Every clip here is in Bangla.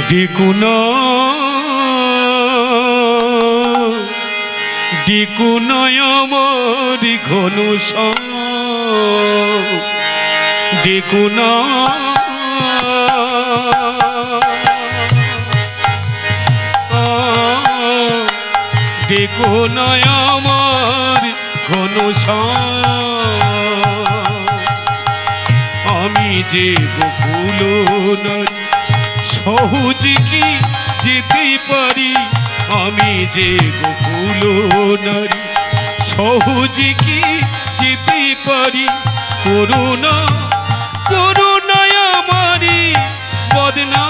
ডিকুনা ডিকুনায় আমার ঘন ডিকুনা ডিকুনায় আমার ঘন আমি যে গোকুল নারী সহজে কি যেতে পারি আমি যে গোকুল নারী সহজে কি যেতে পারি করুণা করুণায় আমারি বদনা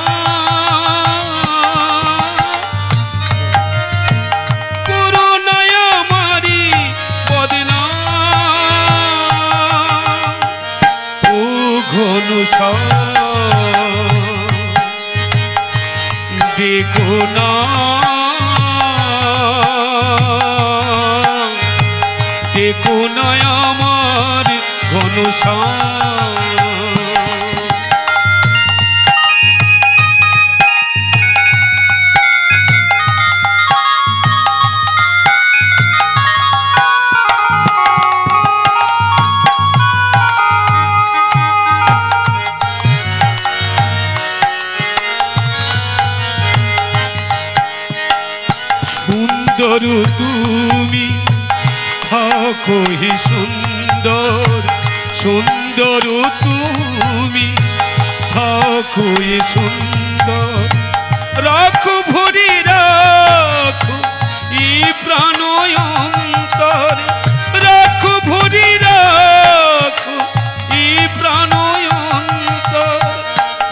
করুণায় আমারি বদনা ও ঘন দেখো না দেখো না আমার ঘন সুন্দর তুমি থাকো হে সুন্দর সুন্দর তুমি থাকো হে সুন্দর রাখো ভরি রাখো এই প্রাণ অন্তর রাখো ভরি রাখো এই প্রাণ অন্তর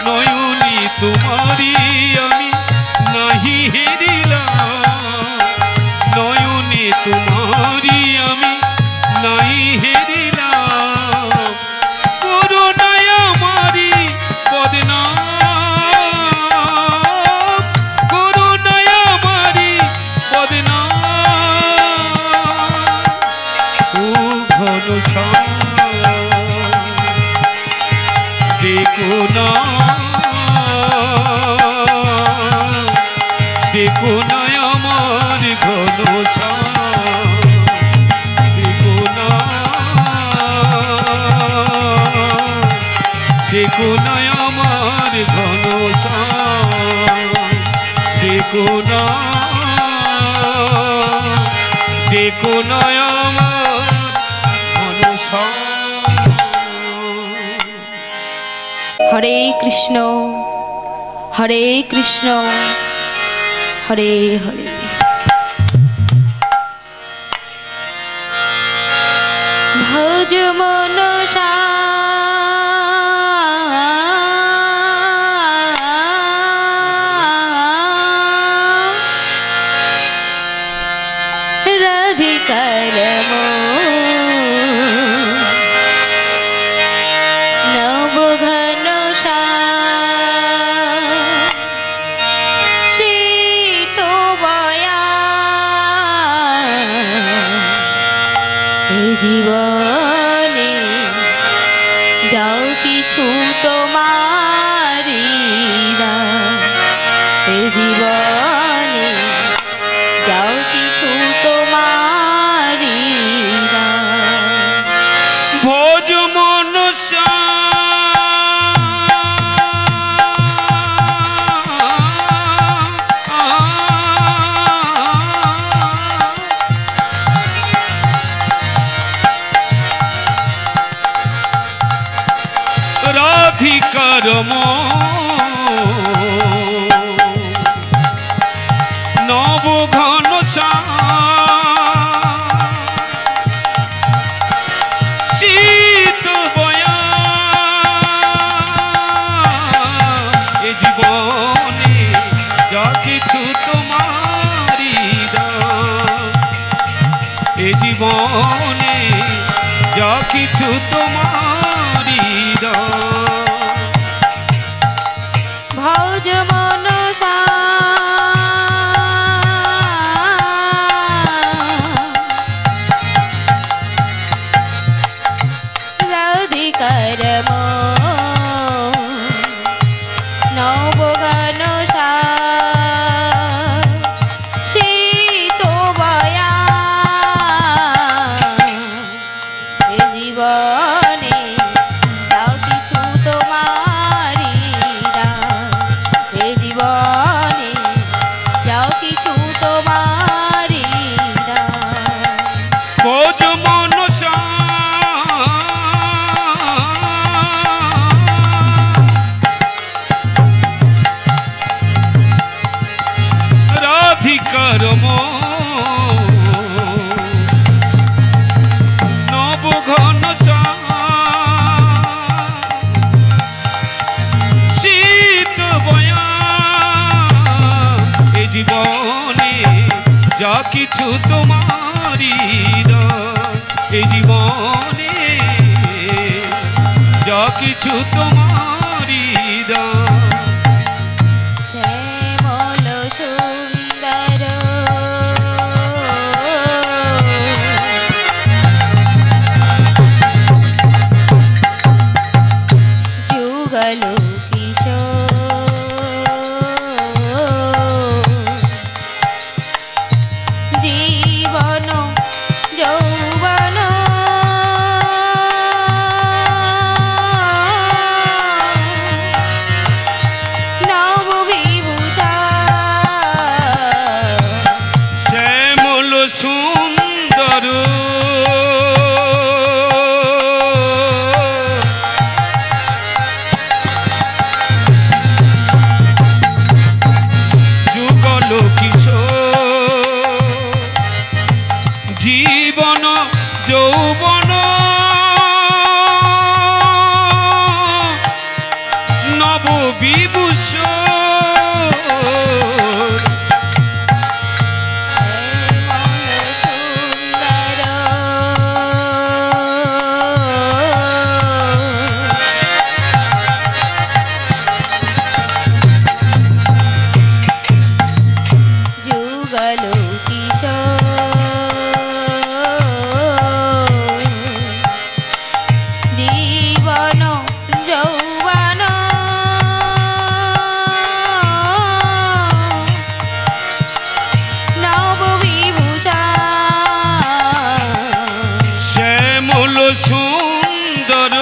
নয়নি তোমারি আমি নাহি হেরিলাম নয়নে তোমারি আমি নাই হেরিলাম করুণায় আমারি বদনাম করুণায় আমারি বদনাম ও ঘন দেখো না দেখো না আমার ঘন দেখো না দেখো না আমার ঘন দেখো না দেখো না আমার ঘন হরে কৃষ্ণ হরে কৃষ্ণ হরে হরে ভজ মনসা রাধিকার নব ঘন শীত বয়া এই জীবনে যাও কিছু তোমারি এই জীবনে যাও কিছু তোমারি ভোজ মনসা রাধিকার নব ঘন শীত বয়া এ জীবনে যা কিছু তোমারি এ জীবনে যা কিছু তোমারি ভজ মনসা রাধিকার নব ঘন জীবনে যাও কিছু তোমারি দান, এ জীবনে যাও কিছু তোমারি দান। কোজ মনসা রাধিকার নব ঘন শীত বয়া এ জীবনে যা কিছু তোমারি দান, এ জীবনে যা কিছু তোমারি দান। শ্যামল সুন্দর যুগল কিশোর জীবন যৌবন শ্যামল সুন্দর যুগল কিশোর জীবন যৌবন নব বিভূষণ শ্যামল সুন্দর যুগল কিশোর জীবন যৌবন নববিভূষণ শ্যামল সুন্দর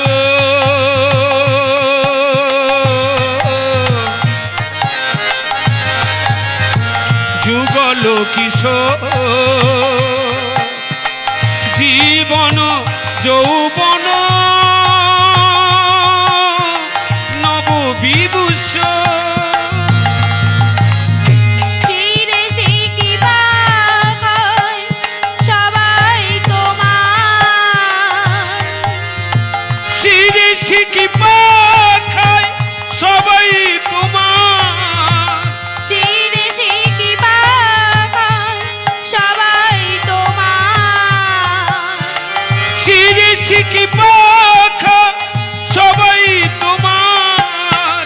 যুগল কিশোর জীবন যৌবন নব বিভূষণ শিরে শিখিবা কয় সবাই তোমার, শিরে শিখি পাখায় সবাই তোমার, শিরে শিখিবা কয় সবাই তোমার, শিরে শিখি পাখা সবাই তোমার,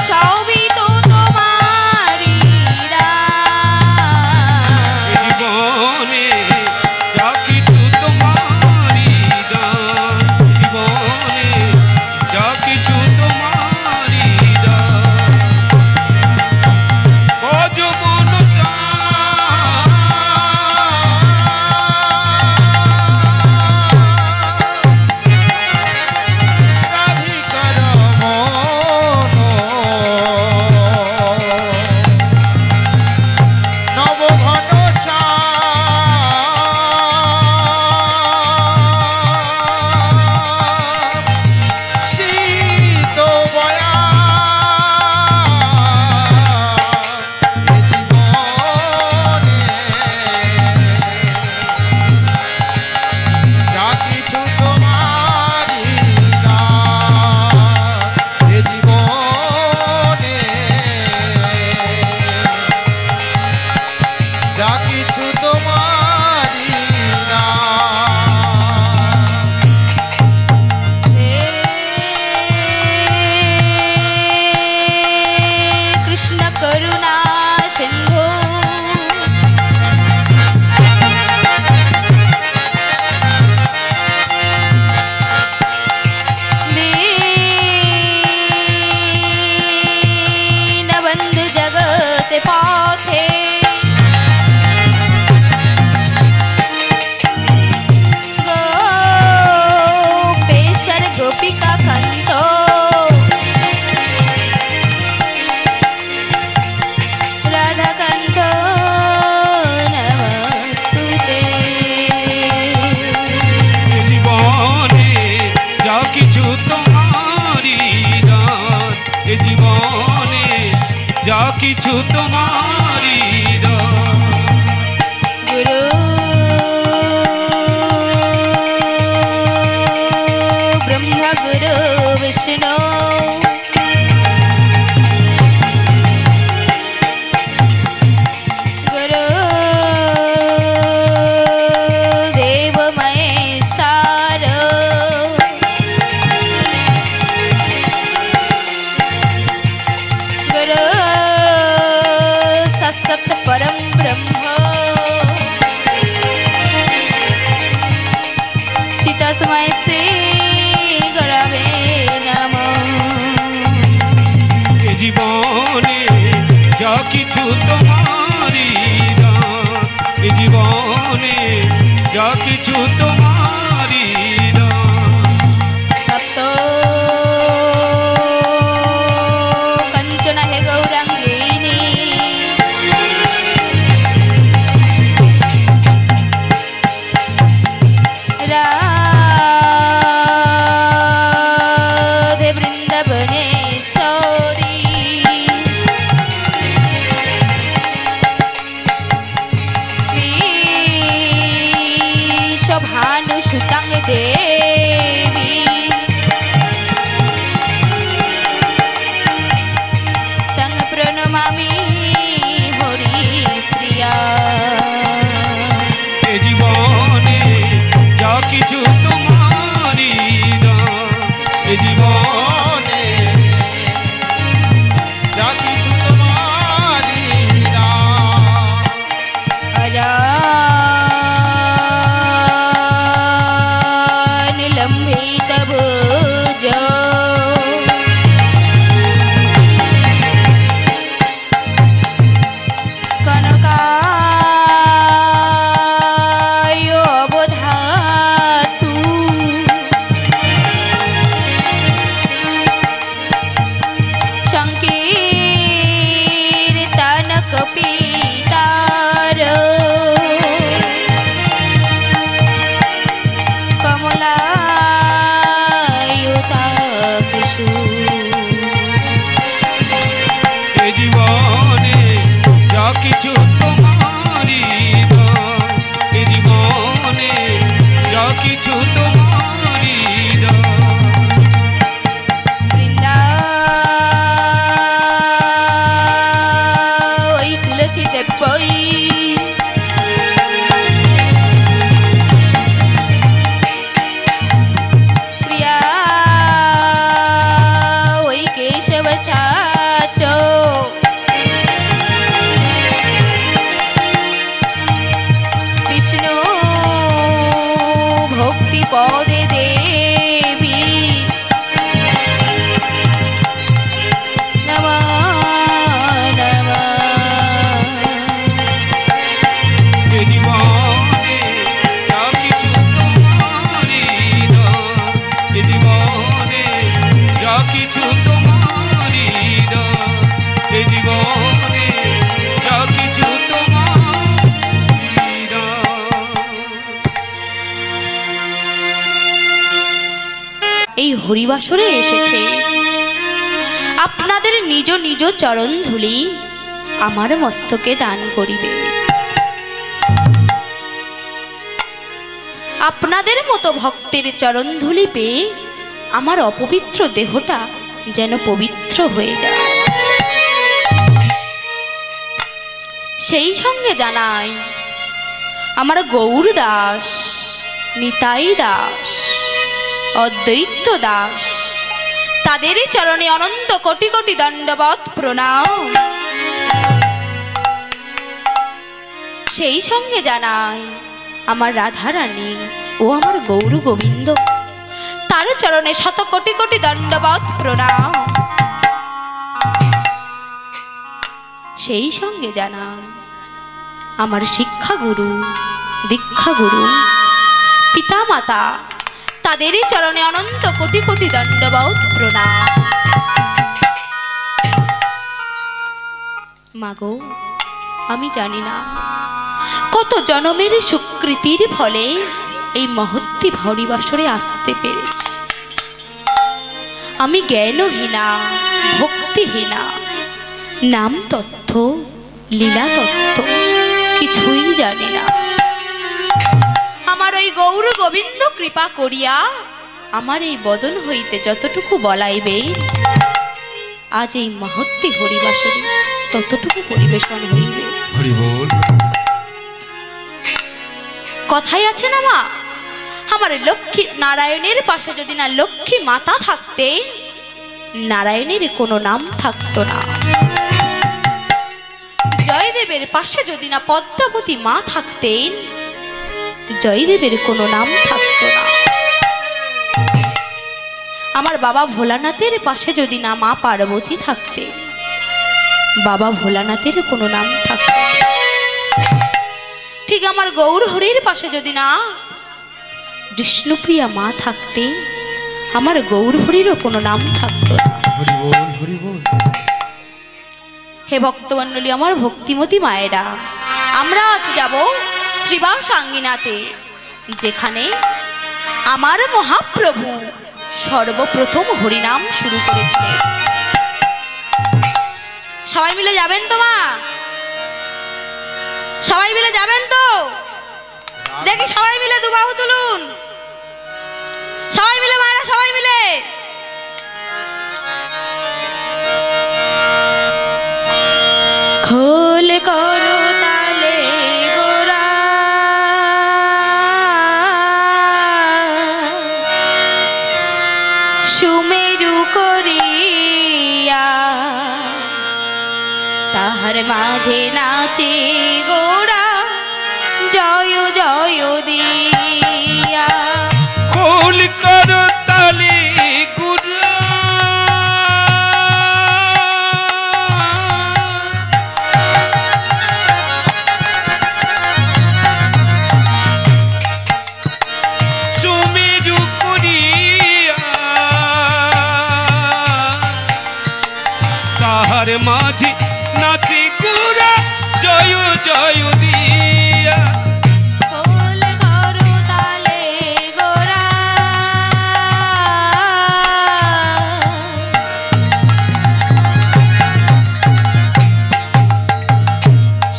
সবই তো তোমারি দান, জীবনে যা কিছু তোমারি দান, জীবনে যা কিছু তোমারি দান। ভজ মনসা কিছু তোমারই দান। গুরু ব্রহ্মা গুরু বিষ্ণু গুরু দেব মহেশ্বর गुरु सत्सत परम ब्रह्म सीतास्मै श्री गुरवे नमः। এ জীবনে যা কিছু তোমারই দান, এ জীবনে যা কিছু তোমারই দান। तप्तो कंचन हे गौरांगिनी राधे वृंदावनेश्वरी विश्वभानुसुतं देवी तं प्रणमामि हरि प्रिया। এ জীবনে যা কিছু তোমারই দান, এ জীবনে যা কিছু তোমারই দান। अजानिलम्बित भुज कनकाय अवधातु संकीर्तन कपितार कमलायुताक्षु এ জীবনে যা কিছু তোমারই দান, এ জীবনে যা কিছু তোমারই দান। বৃন্দা ওই তুলসী দেবই প্রিয়া ওই কেশব সাচ বিষ্ণু ভক্তি পদে দেবী নমঃ নমঃ। এ জীবনে যা কিছু তোমারই দান, এ জীবনে যা কিছু তোমারই দান, এ জীবনে যা কিছু তোমারই দান। এই হরিবাসরে এসেছে আপনাদের নিজ নিজ চরণ ধুলি আমার মস্তকে দান করিবে। আপনাদের মতো ভক্তের চরণ ধুলি পেয়ে আমার অপবিত্র দেহটা যেন পবিত্র হয়ে যায়। সেই সঙ্গে জানাই আমার গৌর দাস, নিতাই দাস, অদ্বৈত দাস, তাদেরই চরণে অনন্ত কোটি কোটি দণ্ডবৎ প্রণাম। সেই সঙ্গে জানাই আমার রাধারানী ও আমার গৌর গোবিন্দ, তার চরণে শত কোটি কোটি দণ্ডবৎ প্রণাম। সেই সঙ্গে জানাই আমার শিক্ষাগুরু, দীক্ষাগুরু, পিতামাতা, তাদেরই চরণে অনন্ত কোটি কোটি দণ্ডবৎ প্রণাম। মাগো, আমি জানি না কত জনমের সুকৃতির ফলে এই মহত্তি হরিবাসরে আসতে পেরেছি। আমি জ্ঞানহীনা, ভক্তিহীনা, নাম তত্ত্ব লীলা তত্ত্ব কিছুই জানি না। আমার ওই গৌর গোবিন্দ কৃপা করিয়া আমার এই বদন হইতে যতটুকু বলাইবে আজ এই মহত্তি হরিবাসরে ততটুকু পরিবেশন হইবে। হরি বল। কথাই আছে না মা, আমার লক্ষ্মী নারায়ণের পাশে যদি না লক্ষ্মী মাতা থাকতে নারায়ণের কোনো নাম থাকতো না। জয়দেবের পাশে যদি না পদ্মাবতী মা থাকতেন জয়দেবের কোনো নাম থাকতো না। আমার বাবা ভোলানাথের পাশে যদি না মা পার্বতী থাকতে বাবা ভোলানাথের কোনো নাম থাকতো না। ঠিক আমার গৌর হরির পাশে যদি না বিষ্ণুপ্রিয়া মা থাকতে আমার গৌর হরিরও কোনো নাম থাকতো না। হরি বল, হরি বল। হে ভক্তমণ্ডলী, আমার ভক্তিমতী মায়েরা, আমরা আজ যাব শ্রীবাস আঙ্গিনাতে, যেখানে আমার মহাপ্রভু সর্বপ্রথম হরিনাম শুরু করেছিলেন। সবাই মিলে যাবেন তো মা? সবাই মিলে যাবেন তো? দেখি সবাই মিলে দুবাহু তুলুন, সবাই মিলে মায়েরা, সবাই মিলে। খোল করো তালে গোরা, সুমেরু করিয়া তাহার মাঝে নাচে গোরা জয় জয় দিয়া। খোল করো তালে গোরা, সুমেরু করিয়া তাহার মাঝে নাচে গোরা জয় জয় দিয়া। খোল করো তালে গোরা,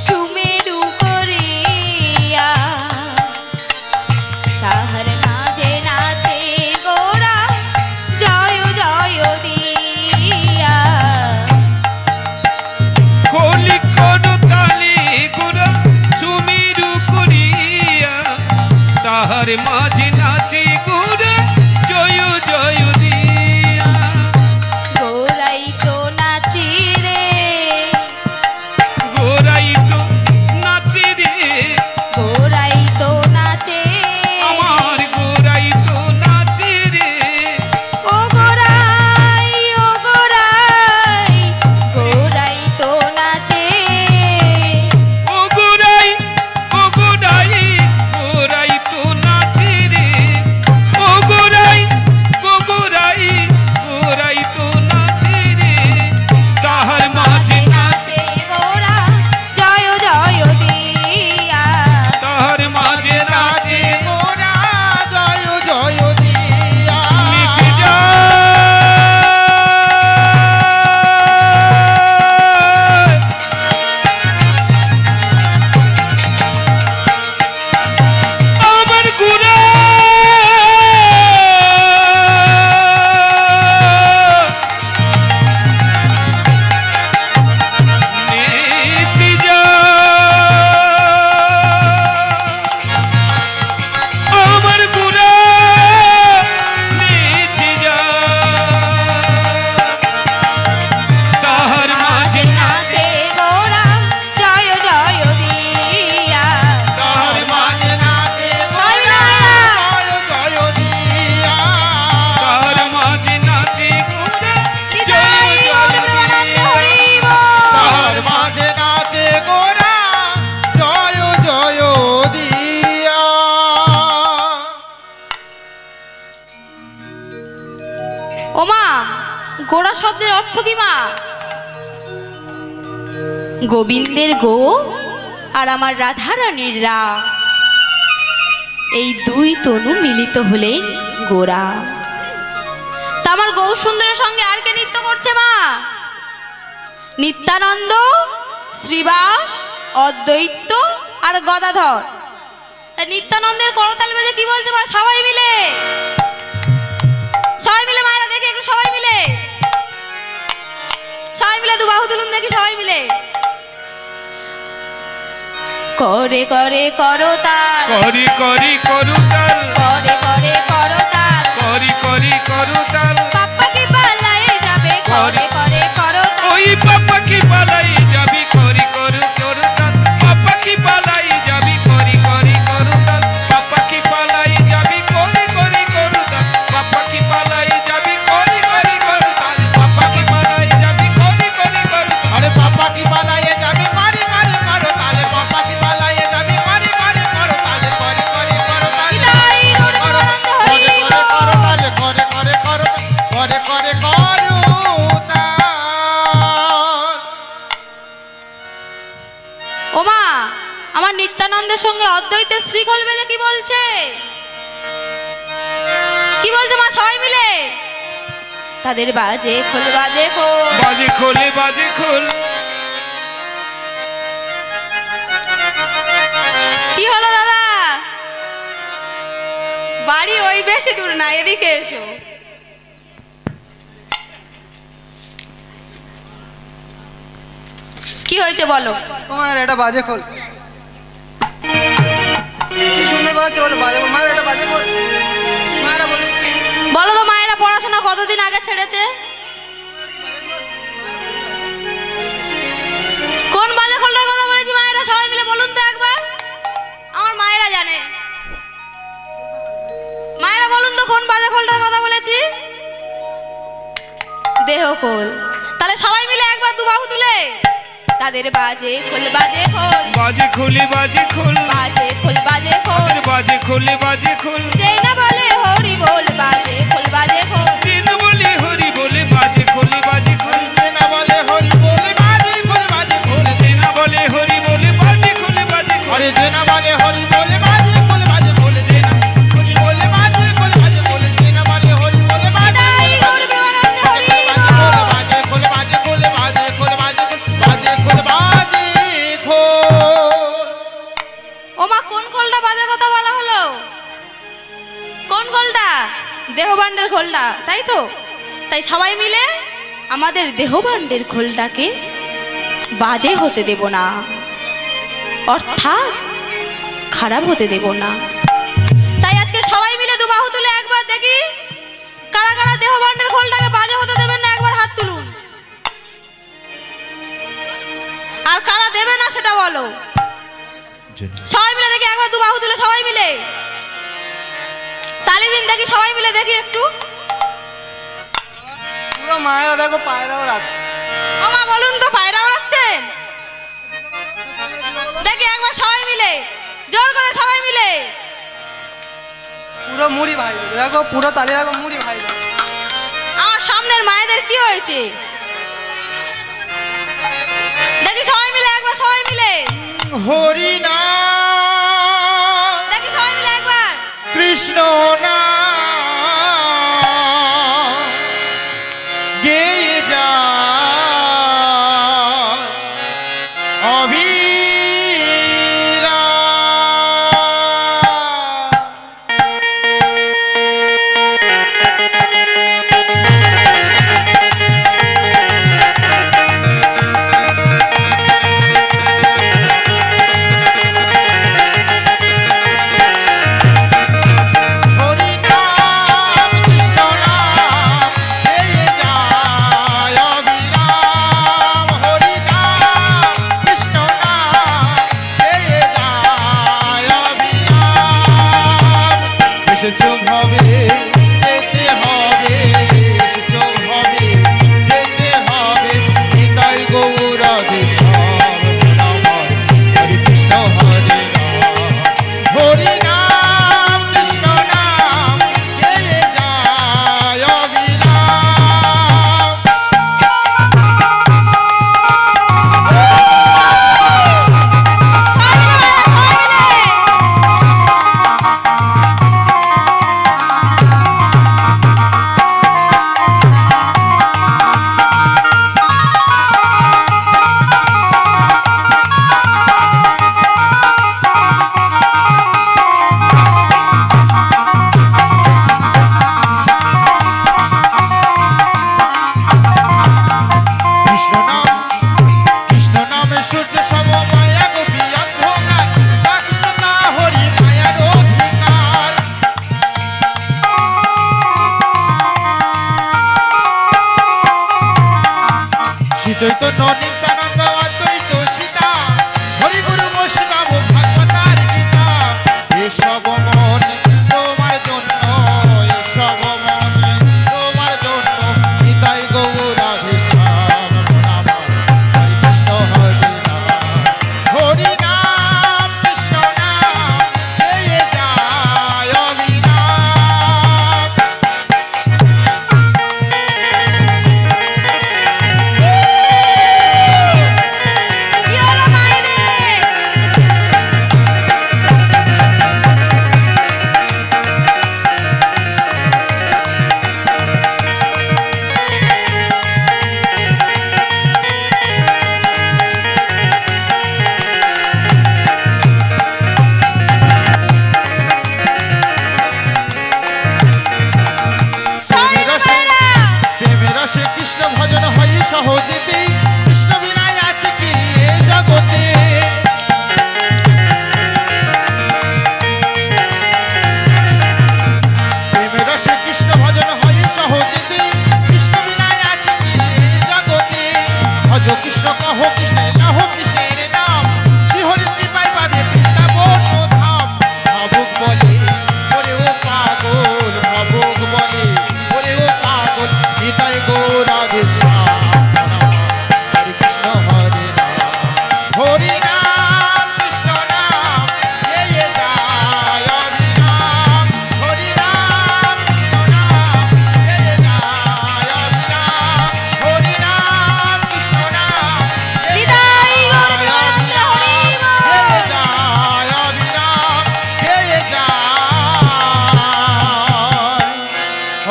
সুমেরু করিয়া তাহার মাঝে নাচে গোরা জয় জয় দিয়া। খোল করো তালে গোরা, সুমেরু করিয়া তাহার মাঝে নাচে গোরা জয় জয় দিয়া। গোরাই তো নাচি রে, গোরাই তো নাচে রে, গোরাই তো নাচে, আমার গোরাই তো নাচে রে। ও গোরাই, ও গোরাই, গোরাই তো নাচে, ও গোরাই, ও গোরাই, গোরাই তো নাচে রে। ও গোরাই, ও গোরাই, গোরাই তো নাচে রে। তাহার মাঝে নাচে গোরা জয় জয় দিয়া। তাহার মাঝে নাচে গোরা জয় জয় দিয়া। নিচে যায়। আমার গোরা নিচে যায়। আমার গোরা নিচে যায়। তাহার মাঝে নাচে গোরা জয় জয় দিয়া। তাহার মাঝে নাচে জয় জয় জয় দিয়া। তাহার মাঝে নাচে গোরা নিতাই গৌর প্রেমানন্দ হরি বল। তার মাঝে নাচে গোরা জয় জয় দিয়া। ওমা, গোড়া শব্দের অর্থ কি মা? গোবিন্দের গো আর আমার রাধারানীর রা, এই দুই তনু মিলিত হলেন গোরা। তা আমার গৌ সুন্দরের সঙ্গে আর কে নৃত্য করছে মা? নিত্যানন্দ, শ্রীবাস, অদ্বৈত আর গদাধর। তা নিত্যানন্দের করতাল বেজে কি বলছে মা? সবাই মিলে, সবাই মিলে মায়েরা দেখে একটু, সবাই মিলে, সবাই মিলে দু বাহু তুলুন দেখি, সবাই মিলে। করে করে করতাল, করি করি করুতাল, করে করে করতাল, করি করি করুতাল, পাপ্পা কি পালায়ে যাবে, করে করে করতাল। ওই পাপা কি পালাই যাবি, করি করি করুতাল, পাপা কি পালাই যাবি, করি করি করুতাল, পাপা কি পালাই যাবি, করি করি করুতাল, পাপা কি পালাই যাবি, করি করি করুতাল, পাপা কি পালাই যাবি, করি করি করুতাল। আরে পাপা কি পালায়ে যাবে কারে কারে করো তালে, পাপা কি পালায়ে যাবে কারে কারে করো তালে, করে করে করো তালে, নিতাই গৌর প্রেমানন্দ হরি করে করো তালে, করে করে করো, করে করে করো তাল। ওমা, আমার নিত্যানন্দের সঙ্গে অদ্বৈতের শ্রীখোল বেজে কি বলছে? কি বলছে মা? সবাই মিলে তাদের বাজে খোল, বাজে খোল, বাজে খোলে বাজে খোল, কি হলো দাদা? বাড়ি ওই বেশি দূর না, এদিকে এসো। কি হয়েছে বলো? তোমার এটা বাজে খোল, কি সুন্দর বাজছে, বলো বাজে খোল, মায়ের এটা বাজে খোল, মায়েরা বলো। বলো তো মায়েরা পড়াশোনা কতদিন আগে ছেড়েছে? কোন বাজে খোলটার কথা বলেছি মায়েরা? সবাই মিলে বলুন তো একবার, আমার মায়েরা জানে। মায়েরা বলুন তো কোন বাজে খোলটার কথা বলেছি? দেহ খোল। তাহলে সবাই মিলে একবার দু বাহু তুলে তাদের বাজে খোল, বাজে খোল, বাজে খোলে বাজে খোল, বাজে খোল, বাজে খোল, বাজে খোলে বাজে খোল, যে না বলে হরি বল, বাজে খোল, বাজে খোল। দিন বলে হরি বলে, বাজে খোলে বাজে খোল, যে না বলে হরি বলে বাজে খোল, বাজে খোল, যে না বলে হরি বলে, বাজে খোলে বাজে খোল, আরে যে না বলে হরি বলে বাজে খোল, বাজে খোল, যে না হরি বলে বাজে খোল, বাজে খোল, যে না বলে হরি বলে বাজে নিতাই গৌর প্রেমানন্দ হরি খোল, বাজে খোল, বাজে খোল, বাজে খোল, বাজে খোল, বাজে খোল, বাজে খোল। ওমা, কোন খোলটা বাজে কথা বলা হলো? কোন খোলটা? দেহভাণ্ডের খোলটা, তাই তো? তাই সবাই মিলে আমাদের দেহভাণ্ডের খোলটাকে বাজে হতে দেব না, অর্থাৎ খারাপ হতে দেব না। তাই আজকে সবাই মিলে দু বাহু তুলে একবার দেখি কারা কারা দেহভাণ্ডের খোলটাকে বাজে হতে দেবেন না, একবার হাত তুলুন। আর কারা দেবে না সেটা বলো। সবাই মিলে দেখি একবার দু বাহু তুলে, সবাই মিলে তালি দিন দেখি, সবাই মিলে দেখি একটু। পুরো মায়েরা দেখো পায়রা ওড়াচ্ছে, ও মা, বলুন তো পায়রা ওড়াচ্ছেন? দেখি একবার সবাই মিলে, জোর করে সবাই মিলে। পুরো মুড়ি ভাই দেখো, পুরো তালি দেখো, মুড়ি ভাই দেখো। আমার সামনের মায়েদের কি হয়েছে দেখি, সবাই মিলে একবার, সবাই মিলে হরি না দেখি, সবাই মিলে একবার। কৃষ্ণ না গেয়ে যা অভিরা। হরি না চৈতন্য নিত্যানন্দ অদ্বৈত সীতা হরি গুরু বৈষ্ণব ভাগবতার গীতা এসব মন তোমার জন্য এসব মন তোমার জন্য নিতাই গৌর রাধে শ্যাম নাম হরে কৃষ্ণ হরে রাম হরি নাম কৃষ্ণ নাম গেয়ে যায় অবিরাম। কি হলো মায়েরে? সবাই মিলে মায়েরা। প্রেমের রসে কৃষ্ণ ভজন হয় সহজেতে কৃষ্ণ বিনায় আছে কি এ জগতে প্রেমের রসে কৃষ্ণ ভজন হয় সহজেতে কৃষ্ণ বিনায় আছে কি এ জগতে ভজ কৃষ্ণ কহ কৃষ্ণের নাহ কৃষ্ণের নাম শ্রীহরির কৃপায় পাবে বৃন্দাবন ধাম ভাবুক বলে ওরে ও পাগল ভাবুক বলে ওরে ও পাগল নিতাই গৌর রাধে শ্যাম হরে কৃষ্ণ হরে রাম হরি নাম কৃষ্ণ নাম গেয়ে যায় অবিরাম হরি নাম কৃষ্ণ নাম গেয়ে যায় অবিরাম হরি নাম কৃষ্ণ নাম নিতাই গৌর প্রেমানন্দ হরি বল। গেয়ে যায় অবিরাম গেয়ে যায়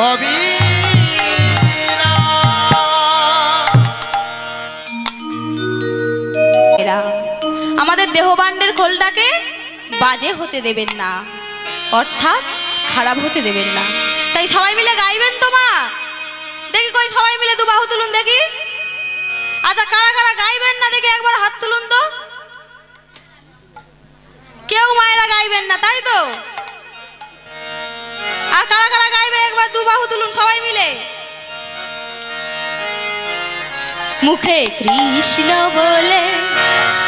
অবিরাম। এরা আমাদের দেহবাণ্ডের খোলটাকে বাজে হতে দেবেন না, অর্থাৎ খারাপ হতে দেবেন না। তাই সবাই মিলে গাইবেন তো মা? দেখি কই সবাই মিলে দু বাহু তুলুন দেখি। আচ্ছা কারা কারা গাইবেন না দেখি একবার হাত তুলুন তো। কেউ মায়েরা গাইবেন না তাই তো? আর কারা কারা গাইবে একবার দু বাহু তুলুন সবাই মিলে। মুখে কৃষ্ণ বলে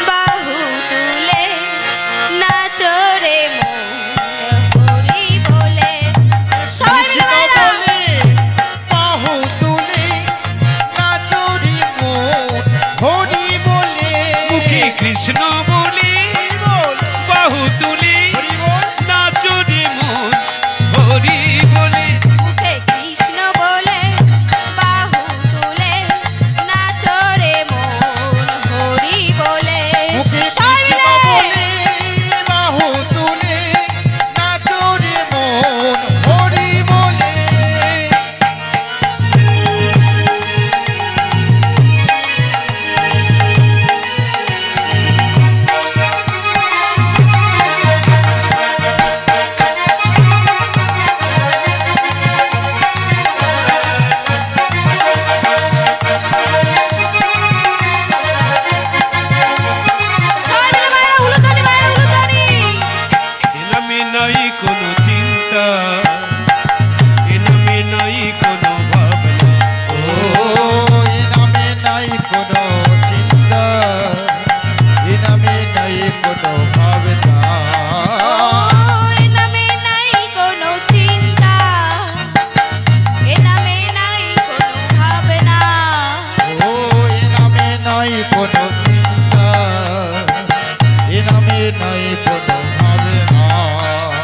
বাহু তুলে নাচরে মন হরি বলে। সবাই মিলে মায়েরা। বলে বাহু তুলে নাচরি মন হরি বলে মুখে কৃষ্ণ বলি বল বাহু তুলি হরি বল নাচরি মন হরি বলে মুখে কৃষ্ণ বলে বাহু তুলে নাচরে মন হরি বলে। মুখে সবাই কৃষ্ণ মিলে। বলে বাহু তুলে নাচরি মন হরি বলে সবাই মিলে মায়েরা হুলুধ্বনি মায়েরা হুলুধ্বনি। এনামে নাই কোনো চিন্তা এনামে নাই কোনো ভাবনা ও এ নামে নাই কোনো চিন্তা এ নামে নাই কোনো ভাবনা এ নামে নাই কোনো চিন্তা, এ নামে নাই কোনো ভাবনা। ও এ নামে নাই কোনো চিন্তা এ নামে নাই কোনো ভাবনা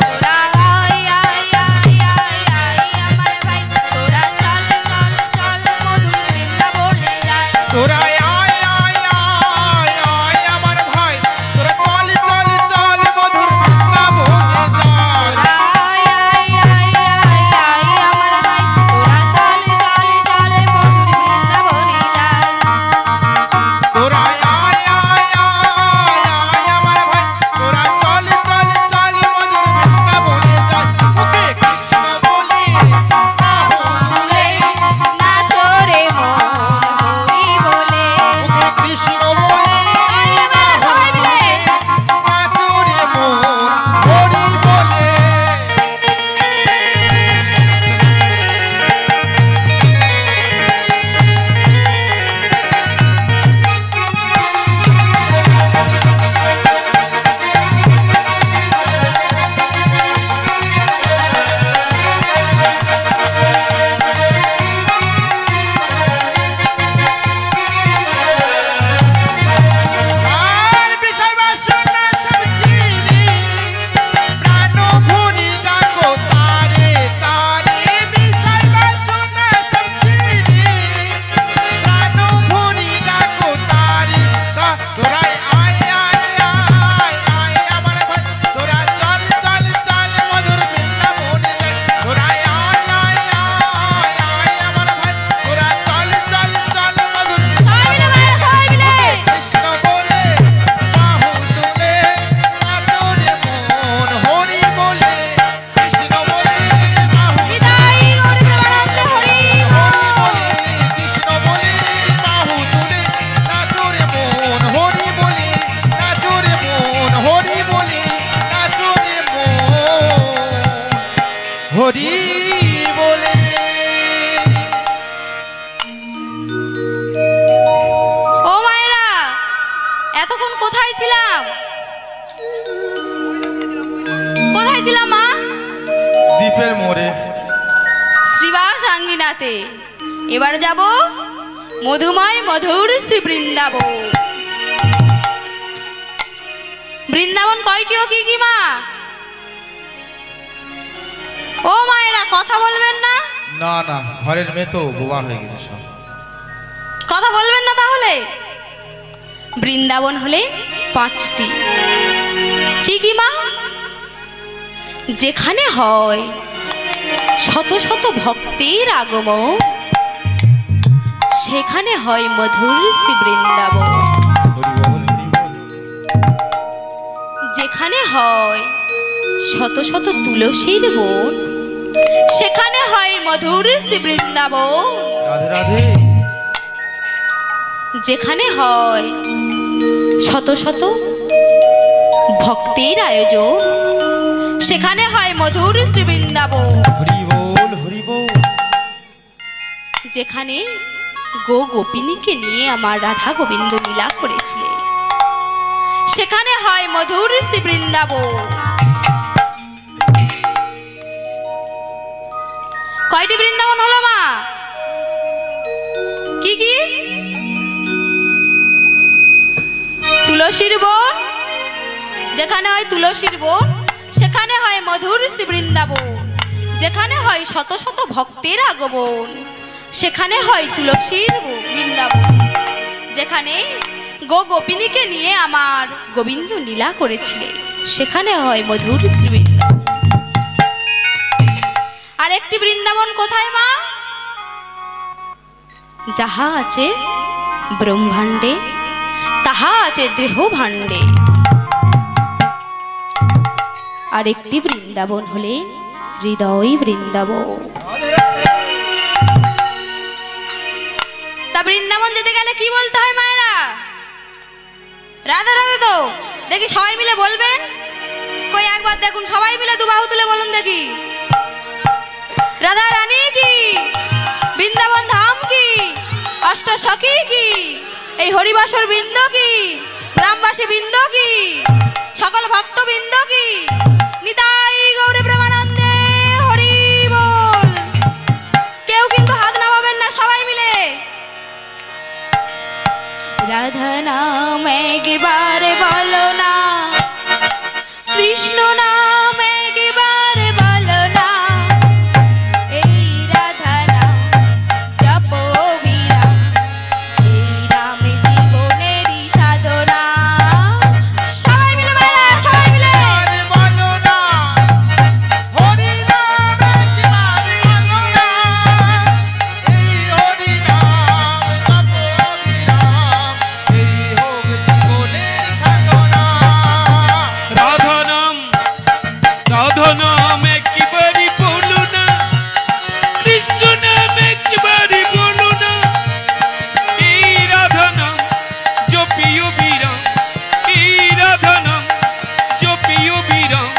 তোরা আয় আয় আয় আয় আয় আমার ভাই, তোরা চল চল চল মধুর বৃন্দাবনে যায়। তোরা আয় আয় আয় আয় আমার ভাই তোরা চল চল চল মধুর বৃন্দাবনে যায় তোরা আয় আয় আয় আয় আয় আমার ভাই, তোরা চল চল চল মধুর বৃন্দাবনে যায়। তোরা সাঙ্গিনাতে। এবার যাব মধুময় মধুর শ্রী বৃন্দাবন। বৃন্দাবন কয়টি ও কি কি মা? ও মায়েরা কথা বলবেন না? না না, ঘরের মেয়ে তো বোবা হয়ে গেছে সব। কথা বলবেন না তাহলে? বৃন্দাবন হলে 5টি। কি কি মা? যেখানে হয় শত শত ভক্তের আগমন, সেখানে হয় মধুর শ্রী বৃন্দাবন। হরি বল, হরি বল। যেখানে হয় শত শত তুলসীর বন, সেখানে হয় মধুর শ্রী বৃন্দাবন। রাধে রাধে। যেখানে হয় শত শত ভক্তের আয়োজন, সেখানে হয় মধুর শ্রী বৃন্দাবন। হরি বল, হরি বল। যেখানে গোপিনীকে নিয়ে আমার রাধা গোবিন্দ লীলা করেছিলেন, সেখানে হয় মধুর শ্রী বৃন্দাবন। কয়টি বৃন্দাবন হলো মা? কি কি? তুলসীর বন, যেখানে হয় তুলসীর বন, সেখানে হয় মধুর শ্রী বৃন্দাবন। যেখানে হয় শত শত ভক্তের আগমন, সেখানে হয় তুলসীর বৃন্দাবন। যেখানে গোপিনীকে নিয়ে আমার গোবিন্দ লীলা করেছিলেন, সেখানে হয় মধুর শ্রী বৃন্দাবন। আর একটি বৃন্দাবন কোথায় মা? যাহা আছে ব্রহ্মাণ্ডে, তাহা আছে দেহ ভাণ্ডে। আর একটি বৃন্দাবন হলে হৃদয় বৃন্দাবন। তা বৃন্দাবন যেতে গেলে কি বলতে হয় মায়েরা? রাধে রাধে তো দেখি সবাই মিলে বলবেন। কই একবার দেখুন সবাই মিলে দুবাহু তুলে বলুন দেখি। রাধা রানী কি, বৃন্দাবন ধাম কি, অষ্ট সখী কি, এই হরিবাসর বৃন্দ কি, গ্রামবাসী বৃন্দ কি, সকল ভক্ত বৃন্দ কি, নিতাই গৌরে প্রেমানন্দে হরি বল। কেউ কিন্তু হাত নামাবেন না, সবাই মিলে। রাধা নাম একবার বলো না, কৃষ্ণ নাম একবার বলো না, এই রাধা নাম জপ বিরাম, এই নাম জীবনেরই সাধনা। সবাই মিলে মায়েরা, সবাই মিলে। আরে বলো না, হরি নাম একবার বলো না, এই হরি নাম জপ বিরাম, এই হোক জীবনের সাধনা। রাধা নাম একবারই বলো না, কৃষ্ণ নাম একবারই বলো না, এই রাধা নাম জপিও বিরাম, এই রাধা নাম জপিও বিরাম,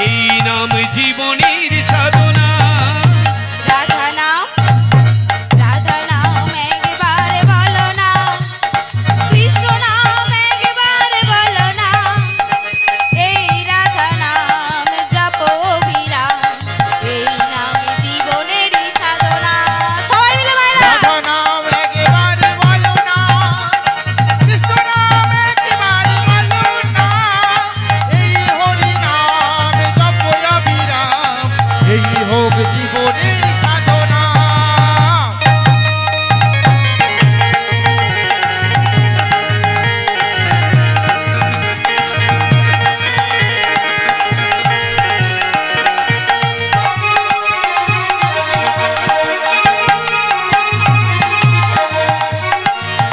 এই নাম জীবনের সাধনা। রাধা নাম একবার বলো না, কৃষ্ণ নাম একবার বলো না, এই রাধা নাম জপ বিরাম, এই নাম জীবনেরই সাধনা। সবাই মিলে মায়েরা। রাধা নাম একবার বলো না, কৃষ্ণ নাম একবার বলো না, এই হরি নাম জপ বিরাম, এই হোক জীবনের সাধনা।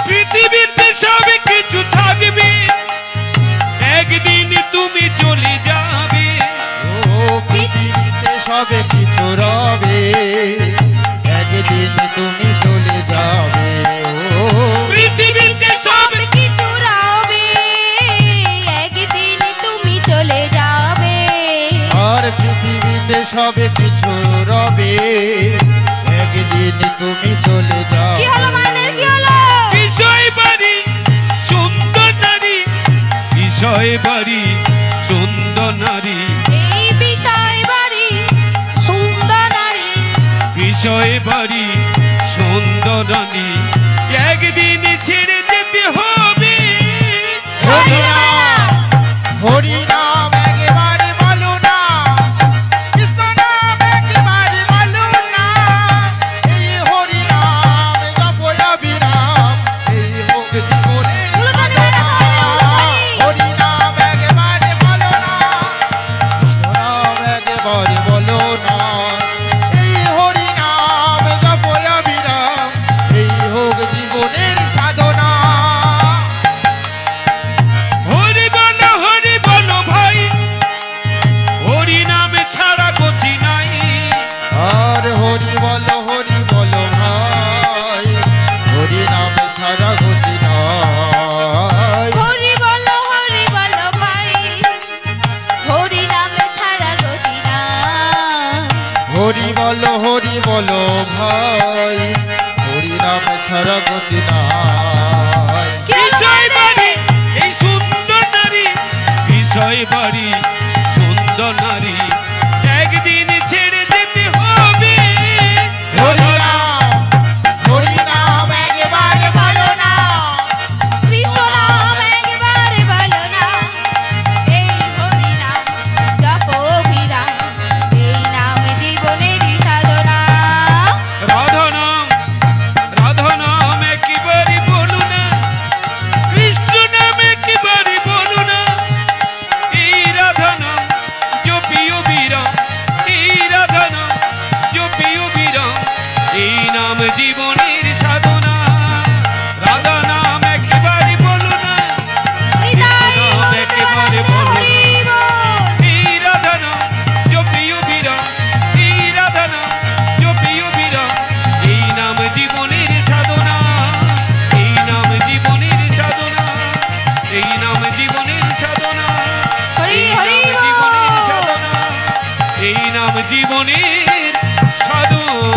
পৃথিবীতে সব কিছু থাকবে, একদিন তুমি চলে যাবে। ও পৃথিবীতে সবে কিছু রবে, একদিন তুমি চলে যাবে। ও পৃথিবীতে সব কিছু রবে, একদিন তুমি চলে যাবে। আর পৃথিবীতে সবে কিছু রবে, একদিন তুমি চলে যাবে। কি হলো মায়ের, কি হলো? বিষয় বাড়ি সুন্দর নারী, বিষয় বাড়ি সুন্দর নারী, এই বিষয় বাড়ি সুন্দর নারী, বিষয় বাড়ি সুন্দর রানী একদিন ছেড়ে যেতে হবে। হরি নাম একবারে বলো না, কৃষ্ণ নাম একবারে বলো না, এই হরি নাম জপয় বিরাম, এই হোক জীবনের সাধনা। হরি নাম একবারে বলো না, কৃষ্ণ নাম একবারে বলো না, এই হরি নাম জপয় বিরাম, এই হোক জীবনের সাধনা। হরি বলো ভাই, হরি নামে ছাড়া গতি নাই। আর হরি বলো ভাই, হরি নামে ছাড়া গতি নাই। হরি বলো ভাই, হরি নামে ছাড়া গতি নাই। হরি বলো ভাই, হরি নামে ছাড়া গতি নাই। বিষয় বাড়ি এই সুন্দর নারী, বিষয় বাড়ি সুন্দর নারী একদিন ছেড়ে যেতে হবে। হরি নাম একবারে বলো না, কৃষ্ণ নাম একবারে বলো না, এই হরি নাম জপ বিরাম, এই নাম জীবনের সাধনা। রাধা নাম একেবারে বলো না, কৃষ্ণ নাম একেবারে বলো না, এই রাধা নাম জপিও বিরাম, এই রাধা নাম জপিও বিরাম, এই নাম জীবনের সাধনা। রাধা নাম একেবারে বলো না, নিতাই নাম একেবারে বলো না, হরি বল। এই রাধা নাম জপিও বিরাম, এই রাধা নাম জপিও বিরাম, এই নাম জীবনের সাধনা, এই নাম জীবনের সাধনা, এই নাম জীবনের সাধনা, হরি এই হরি নাম জীবনের বল। সাধনা, এই নাম জীবনের সাধনা।